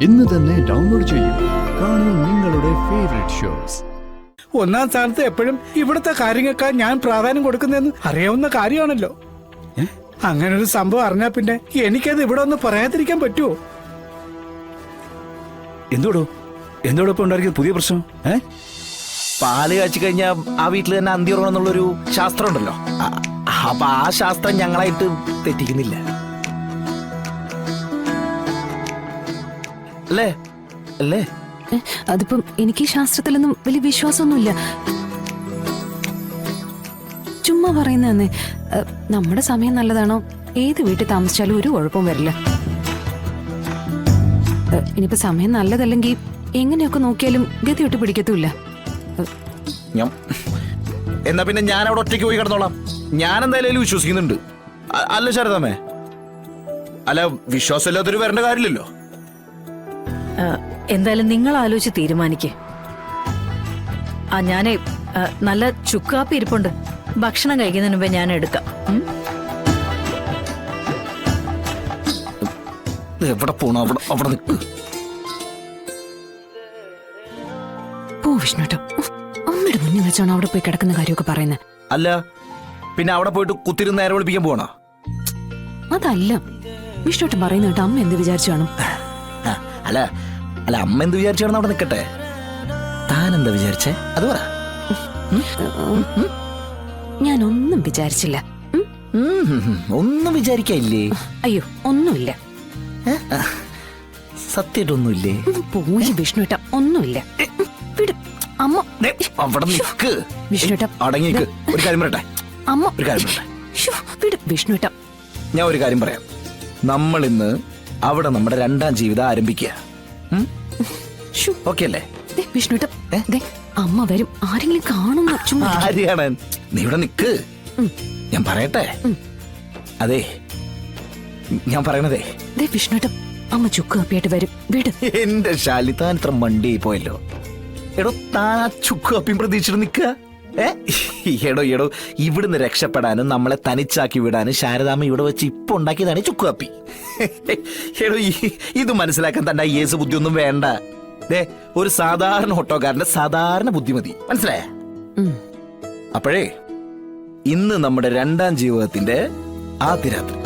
ഇന്ന് തന്നെ ഡൗൺലോഡ് ചെയ്യൂ. കാണൂ നിങ്ങളുടെ ഫേവറേറ്റ് ഷോസ്. ഒന്നാം സ്ഥാനത്ത് എപ്പോഴും ഇവിടുത്തെ കാര്യങ്ങൾക്കാ ഞാൻ പ്രാധാന്യം കൊടുക്കുന്നതെന്ന് അറിയാവുന്ന കാര്യമാണല്ലോ. അങ്ങനൊരു സംഭവം അറിഞ്ഞാ പിന്നെ എനിക്കത് ഇവിടെ ഒന്ന് പറയാതിരിക്കാൻ പറ്റുമോ? എന്തോടോ ഇപ്പൊ ഉണ്ടായിരിക്കുന്ന പുതിയ പ്രശ്നം? പാല് കാച്ചി കഴിഞ്ഞാ ആ വീട്ടിൽ തന്നെ അന്തി ഉറങ്ങണമെന്നുള്ളൊരു ശാസ്ത്രം ഉണ്ടല്ലോ. അപ്പൊ ആ ശാസ്ത്രം ഞങ്ങളായിട്ട് തെറ്റിക്കുന്നില്ല അല്ലേ? അല്ലേ? അതിപ്പം എനിക്ക് ഈ ശാസ്ത്രത്തിലൊന്നും വലിയ വിശ്വാസമൊന്നുമില്ല. ചുമ്മാ പറയുന്നതന്നെ. നമ്മുടെ സമയം നല്ലതാണോ? ഏത് വീട്ടിൽ താമസിച്ചാലും ഒരു കുഴപ്പവും വരില്ല. ഇനിയിപ്പോ സമയം നല്ലതല്ലെങ്കിൽ എങ്ങനെയൊക്കെ നോക്കിയാലും ഗതി ഒട്ട് പിടിക്കത്തുമില്ല. എന്നാ പിന്നെ ഞാൻ അവിടെ ഒറ്റയ്ക്ക് പോയി കിടന്നോളാം. ഞാൻ എന്തായാലും വിശ്വസിക്കുന്നുണ്ട്. അല്ല ശാരദാമ്മേ, അല്ല വിശ്വാസമില്ലാത്തൊരു വരേണ്ട കാര്യമില്ലല്ലോ. എന്തായാലും നിങ്ങൾ ആലോചിച്ച് തീരുമാനിക്കേ. ഞാനേ നല്ല ചുക്കാപ്പി ഇരിപ്പുണ്ട്. ഭക്ഷണം കഴിക്കുന്നതിന് മുമ്പേ ഞാൻ എടുക്കാം. എവിടെ പോണോ? അവിടെ നിൽക്ക്. പോ വിഷ്ണുട്ടോ. അമ്മയുടെ മുന്നിൽ വെച്ചാണ് അവിടെ പോയി കിടക്കുന്ന കാര്യമൊക്കെ പറയുന്നത്. അല്ല പിന്നെ അവിടെ പോയിട്ട് കുത്തിരുന്ന് നേരെ വിളിപ്പിക്കാൻ പോകണോ? അതല്ല വിഷ്ണുട്ടൻ പറയുന്ന കേട്ടോ. അമ്മ എന്ത് വിചാരിച്ചു കാണും? അല്ല അല്ല അമ്മ എന്ത് വിചാരിച്ചാണെന്ന് അവിടെ നിൽക്കട്ടെ. താൻ എന്താ വിചാരിച്ചേ അത് പറ. ഞാനൊന്നും വിചാരിച്ചില്ല. ഒന്നും വിചാരിക്കായില്ലേ? അയ്യോ ഒന്നുമില്ല. സത്യമായിട്ടൊന്നുമില്ലേ? പോയി വിഷ്ണുട്ട. ഒന്നുമില്ല. വിട് അമ്മ. അവിടെ നിൽക്ക് വിഷ്ണുട്ട. അടങ്ങിക്ക്. ഒരു കാര്യം പറയട്ടെ. അമ്മ ഒരു കാര്യം പറയട്ടെ. വിട് വിഷ്ണുട്ട. ഞാൻ ഒരു കാര്യം പറയാം. നമ്മൾ ഇന്ന് അവിടെ നമ്മുടെ രണ്ടാം ജീവിതം ആരംഭിക്കുക. ഓക്കെ അല്ലേ? വിഷ്ണുട്ട അമ്മ വരും. ആരെങ്കിലും കാണുന്ന ചുമ്മാ. ആരെയാണ്? നീ ഇവിടെ നിക്ക്. ഞാൻ പറയട്ടെ. അതെ ഞാൻ പറയണതേ. വിഷ്ണുട്ട അമ്മ ചുക്ക് കാപ്പിയായിട്ട് വരും. വീട്. എന്റെ ശാലി, താൻ ഇത്ര മണ്ടിയായി പോയല്ലോ. എടോ താൻ ആ ചുക്ക് കാപ്പിയും പ്രതീക്ഷിച്ചിട്ട് നിക്കുക. എടോ ഇവിടുന്ന് രക്ഷപ്പെടാനും നമ്മളെ തനിച്ചാക്കി വിടാനും ശാരദാമ്മ ഇവിടെ വെച്ച് ഇപ്പൊ ഉണ്ടാക്കിയതാണ് ചുക്ക് കാപ്പി. എടോ ഇത് മനസ്സിലാക്കാൻ തന്റെ ഐഎസ് ബുദ്ധിയൊന്നും വേണ്ട. ഒരു സാധാരണ ഓട്ടോക്കാരന്റെ സാധാരണ ബുദ്ധിമതി. മനസ്സിലായ? അപ്പോഴേ ഇന്ന് നമ്മുടെ രണ്ടാം ജീവിതത്തിന്റെ ആദ്യ രാത്രി.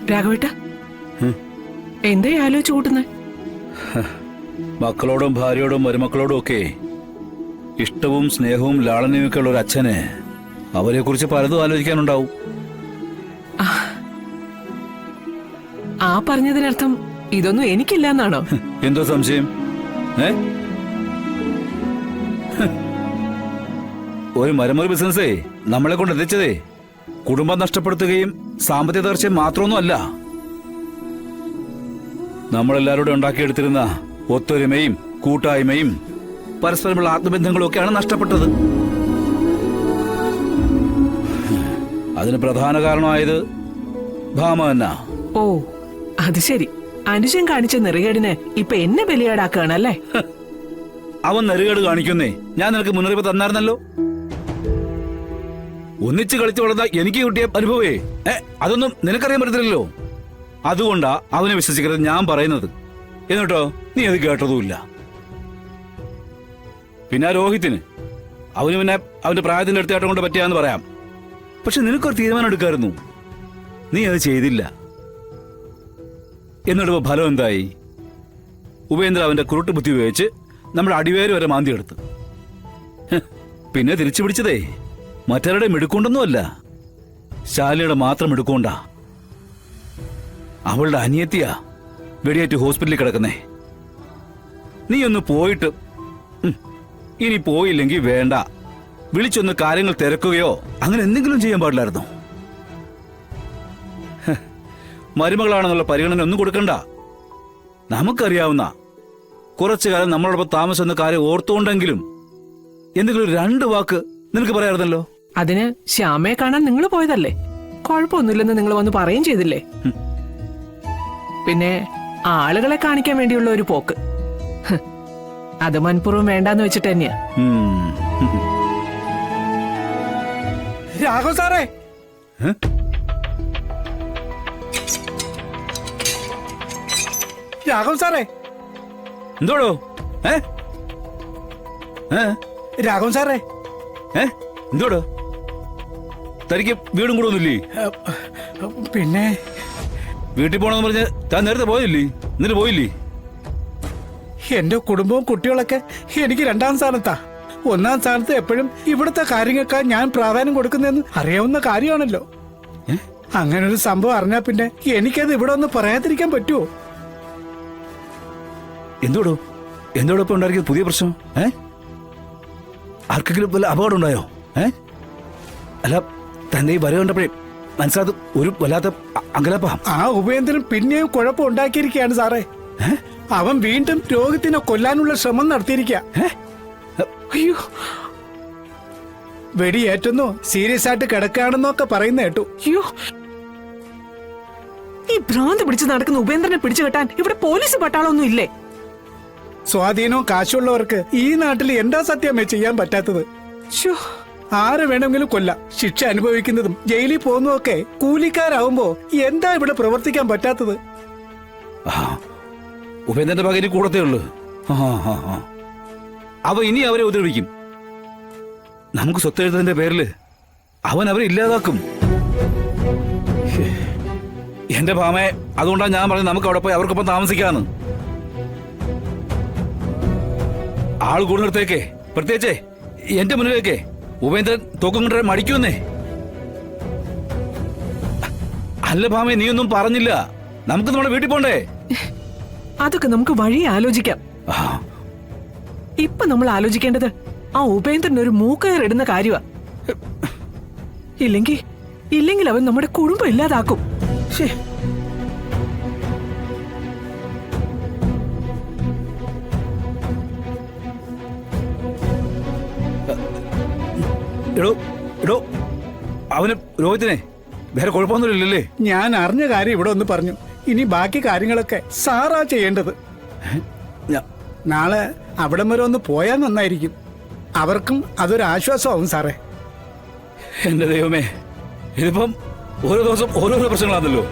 രാഘവേട്ട എന്താ ആലോചിച്ചു കൂട്ടുന്നേ? മക്കളോടും ഭാര്യയോടും മരുമക്കളോടും ഒക്കെ ഇഷ്ടവും സ്നേഹവും ലാളനയും ഒക്കെ ഉള്ള ഒരു അച്ഛന് അവരെ കുറിച്ച് പലതും ആലോചിക്കാനുണ്ടാവും. ആ പറഞ്ഞതിനർത്ഥം ഇതൊന്നും എനിക്കില്ല എന്നാണോ? എന്തോ സംശയം? ഒരു മരമൊരു ബിസിനസ്സേ നമ്മളെ കൊണ്ട് എത്തിച്ചതേ കുടുംബം നഷ്ടപ്പെടുത്തുകയും സാമ്പത്തിക തകർച്ചയും മാത്രമൊന്നും അല്ല. നമ്മളെല്ലാവരോടും ഉണ്ടാക്കിയെടുത്തിരുന്ന ഒത്തൊരുമയും കൂട്ടായ്മയും പരസ്പരമുള്ള ആത്മബന്ധങ്ങളും ഒക്കെയാണ് നഷ്ടപ്പെട്ടത്. അതിന് പ്രധാന കാരണമായത് ഭാമ തന്നെ. ഓ അത് ശരി. അനുജൻ കാണിച്ച നെറുകേടിന് ഇപ്പൊ എന്നെ ബലിയാടാക്കുകയാണല്ലേ? അവൻ നെറുകേട് കാണിക്കുന്നേ ഞാൻ നിനക്ക് മുന്നറിയിപ്പ് തന്നായിരുന്നല്ലോ. ഒന്നിച്ച് കളിച്ചു വളർന്ന എനിക്ക് കിട്ടിയ അനുഭവേ അതൊന്നും നിനക്കറിയാൻ പറ്റത്തില്ലല്ലോ. അതുകൊണ്ടാ അവനെ വിശ്വസിക്കരുത് ഞാൻ പറയുന്നത്. എന്നിട്ടോ നീ അത് കേട്ടതുമില്ല. പിന്നെ രോഹിത്തിന് അവന് പിന്നെ അവന്റെ പ്രായത്തിന്റെ അടുത്തായിട്ട് കൊണ്ട് പറ്റിയാന്ന് പറയാം. പക്ഷെ നിനക്കൊരു തീരുമാനം എടുക്കായിരുന്നു. നീ അത് ചെയ്തില്ല. എന്നിട്ട് ഫലം എന്തായി? ഉപേന്ദ്ര അവന്റെ കുരുട്ട് ബുദ്ധി ഉപയോഗിച്ച് നമ്മുടെ അടിവേര് വരെ മാന്തി എടുത്തു. പിന്നെ തിരിച്ചു പിടിച്ചതേ മറ്റവരുടെ മിടുക്കൊണ്ടൊന്നുമല്ല, ശാലിയുടെ മാത്രം മിടുക്കൊണ്ടാ. അവളുടെ അനിയത്തിയാ വെടിയേറ്റ് ഹോസ്പിറ്റലിൽ കിടക്കുന്നേ. നീ ഒന്ന് പോയിട്ട് ഇനി പോയില്ലെങ്കിൽ വേണ്ട, വിളിച്ചൊന്ന് കാര്യങ്ങൾ തിരക്കുകയോ അങ്ങനെ എന്തെങ്കിലും ചെയ്യാൻ പാടില്ലായിരുന്നോ? മരുമകളാണെന്നുള്ള പരിഗണന ഒന്നും കൊടുക്കണ്ട. നമുക്കറിയാവുന്ന കുറച്ചു കാലം നമ്മളോടൊപ്പം താമസിക്കുന്ന കാര്യം ഓർത്തുകൊണ്ടെങ്കിലും എന്തെങ്കിലും 2 വാക്ക് നിനക്ക് പറയാറുന്നല്ലോ. അതിന് ശ്യാമയെ കാണാൻ നിങ്ങൾ പോയതല്ലേ, കുഴപ്പമൊന്നുമില്ലെന്ന് നിങ്ങൾ വന്ന് പറയുകയും ചെയ്തില്ലേ? പിന്നെ ആളുകളെ കാണിക്കാൻ വേണ്ടിയുള്ള ഒരു പോക്ക്, അത് മനഃപൂർവ്വം വേണ്ടാന്ന് വെച്ചിട്ട് തന്നെയാ. രാഘവ് സാറേ, രാഘവ് സാറേ, എന്തോടോ? രാഘവൻ സാറേ, എന്തോടോ? തനിക്ക് വീടും കൂടെ ഒന്നുമില്ലേ? പിന്നെ വീട്ടിൽ പോണെന്ന് പറഞ്ഞ് താൻ നേരത്തെ പോയില്ലേ? എന്നിട്ട് പോയില്ലേ? എന്റെ കുടുംബവും കുട്ടികളൊക്കെ എനിക്ക് 2ാം സ്ഥാനത്താ. 1ാം സ്ഥാനത്ത് എപ്പോഴും ഇവിടുത്തെ കാര്യങ്ങൾക്കാ ഞാൻ പ്രാധാന്യം കൊടുക്കുന്നതെന്ന് അറിയാവുന്ന കാര്യമാണല്ലോ. അങ്ങനൊരു സംഭവം അറിഞ്ഞാ പിന്നെ എനിക്കത് ഇവിടെ ഒന്ന് പറയാതിരിക്കാൻ പറ്റുമോ? എന്തോടോ ഇപ്പൊ ഉണ്ടാക്കിയത് പുതിയ പ്രശ്നം? ആർക്കെങ്കിലും വല്ല അപകടം ഉണ്ടായോ? അല്ല, തന്നെ ഈ വര കണ്ടപ്പോഴേ മനസ്സിലാത്ത ഒരു വല്ലാത്ത അങ്കലാപ്പാ. ആ ഉപേന്ദ്രൻ പിന്നെയും കുഴപ്പം ഉണ്ടാക്കിയിരിക്കുകയാണ് സാറേ. അവൻ വീണ്ടും രോഗത്തിനെ കൊല്ലാനുള്ള ശ്രമം നടത്തിയിരിക്കുക. അയ്യോ, വെടിയേറ്റുന്നു, സീരിയസ് ആയിട്ട് കിടക്കുകയാണെന്നൊക്കെ പറയുന്ന കേട്ടു. അയ്യോ, ഈ ഭ്രാന്ത് പിടിച്ച് നടക്കുന്ന ഉപേന്ദ്രനെ പിടിച്ചു കെട്ടാൻ ഇവിടെ പോലീസ് പട്ടാളൊന്നും ഇല്ലേ? സ്വാധീനവും കാശുള്ളവർക്ക് ഈ നാട്ടിൽ എന്താ സത്യമേ ചെയ്യാൻ പറ്റാത്തത്? ശ്ശോ, ആര് വേണമെങ്കിലും കൊല്ലാം. ശിക്ഷ അനുഭവിക്കുന്നതും ജയിലിൽ പോകുന്നതൊക്കെ കൂലിക്കാരാവുമ്പോ എന്താ ഇവിടെ പ്രവർത്തിക്കാൻ പറ്റാത്തത്? ഉപേന്ദ്രന്റെ പകരം കൂടത്തേ ഉള്ളു. അവ ഇനി അവരെ ഉപദ്രവിക്കും. നമുക്ക് സ്വത്തെഴുത്തതിന്റെ പേരില് അവൻ അവരെ ഇല്ലാതാക്കും. എന്റെ ഭാമയെ, അതുകൊണ്ടാണ് ഞാൻ പറഞ്ഞത് നമുക്ക് അവിടെ പോയി അവർക്കൊപ്പം താമസിക്കാന്ന്. ആൾ കൂടുന്നിടത്തേക്കേ, പ്രത്യേകിച്ചേ എന്റെ മുന്നിലേക്കേ ഉപേന്ദ്രൻ തോക്കും കൊണ്ടേ മടിക്കുന്നേ. അല്ല ഭാമയെ, നീയൊന്നും പറഞ്ഞില്ല. നമുക്ക് നമ്മുടെ വീട്ടിൽ പോണ്ടേ? അതൊക്കെ നമുക്ക് വഴി ആലോചിക്കാം. ഇപ്പൊ നമ്മൾ ആലോചിക്കേണ്ടത് ആ ഉപേന്ദ്രൻ ഒരു മൂക്കയറിടുന്ന കാര്യമാ. ഇല്ലെങ്കിൽ അവൻ നമ്മുടെ കുടുംബം ഇല്ലാതാക്കും. എടോ അവന് രോഹിത്തിനെ വേറെ കുഴപ്പമൊന്നുമില്ലല്ലേ? ഞാൻ അറിഞ്ഞ കാര്യം ഇവിടെ ഒന്ന് പറഞ്ഞു. ഇനി ബാക്കി കാര്യങ്ങളൊക്കെ സാറാ ചെയ്യേണ്ടത്. നാളെ അവിടം വരെ ഒന്ന് പോയാൽ നന്നായിരിക്കും. അവർക്കും അതൊരു ആശ്വാസമാവും സാറേ. എന്റെ ദൈവമേ, ഇതിപ്പം ഓരോ ദിവസം ഓരോരോ പ്രശ്നങ്ങളാണല്ലോ.